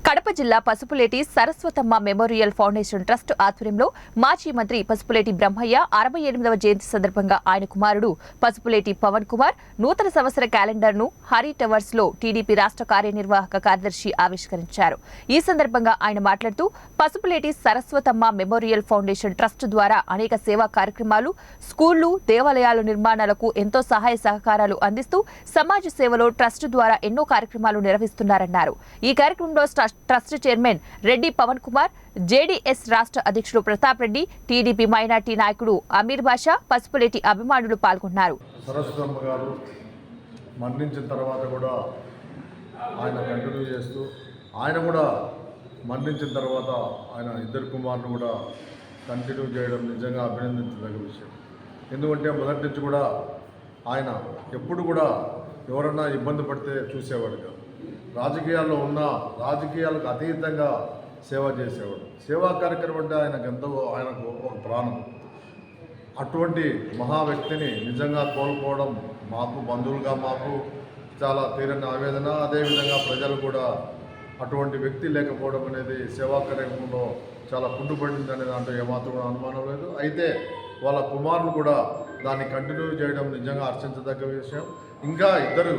కడప జిల్లా Pasupuleti Saraswatamma memorial foundation trust ఆధ్వర్యంలో మాజీ మంత్రి పసుపులేటి బ్రహ్మయ్య 68వ జయంతి సందర్భంగా ఆయన కుమారుడు పసుపులేటి పవన్ కుమార్ నూతన సంవత్సర క్యాలెండర్ను హరి టవర్స్ లో టీడీపీ రాష్ట్ర కార్యనిర్వాహక కార్యదర్శి ఆవిష్కరించారు. ఈ సందర్భంగా ఆయన మాట్లాడుతూ Pasupuleti Saraswatamma memorial foundation trust ద్వారా అనేక సేవా కార్యక్రమాలు, స్కూళ్లు, దేవాలయాల నిర్మాణాలకు ఎంతో సహాయ సహకారాలు అందిస్తూ సమాజ సేవలో ట్రస్ట్ ద్వారా ఎన్నో కార్యక్రమాలు నిర్వహిస్తున్నారన్నారు. ఈ కార్యక్రమంలో trust chairman Reddy Pavan Kumar, JDS రాష్ట్ర అధ్యక్షుడు ప్రతాప్ రెడ్డి, టీడీపీ మైనార్టీ నాయకుడు అమీర్ బాషా, పసుపులేటి అభిమానులు పాల్గొన్నారు. సరస్వతమ్మ గారు మరణించిన తర్వాత కూడా ఆయన కంటిన్యూ చేస్తూ ఆయన కూడా మరణించిన తర్వాత ఆయన ఇద్దరు కుమారులు కూడా కంటిన్యూ చేయడం నిజంగా అభినందించదగ్గ విషయం. ఎందుకంటే మొదటి నుంచి కూడా ఆయన ఎప్పుడు కూడా ఎవరన్నా ఇబ్బంది పడితే చూసేవాడు కాదు. రాజకీయాల్లో ఉన్న రాజకీయాలకు అతీతంగా సేవ చేసేవాడు. సేవా కార్యక్రమం అంటే ఆయనకు ఒక ప్రాణం. అటువంటి మహా వ్యక్తిని నిజంగా కోల్పోవడం మాకు బంధువులుగా మాకు చాలా తీరని ఆవేదన. అదేవిధంగా ప్రజలు కూడా అటువంటి వ్యక్తి లేకపోవడం అనేది సేవా కార్యక్రమంలో చాలా కుంటుపడింది అనే దాంట్లో ఏమాత్రం అనుమానం లేదు. అయితే వాళ్ళ కుమారులు కూడా దాన్ని కంటిన్యూ చేయడం నిజంగా హర్షించదగ్గ విషయం. ఇంకా ఇద్దరు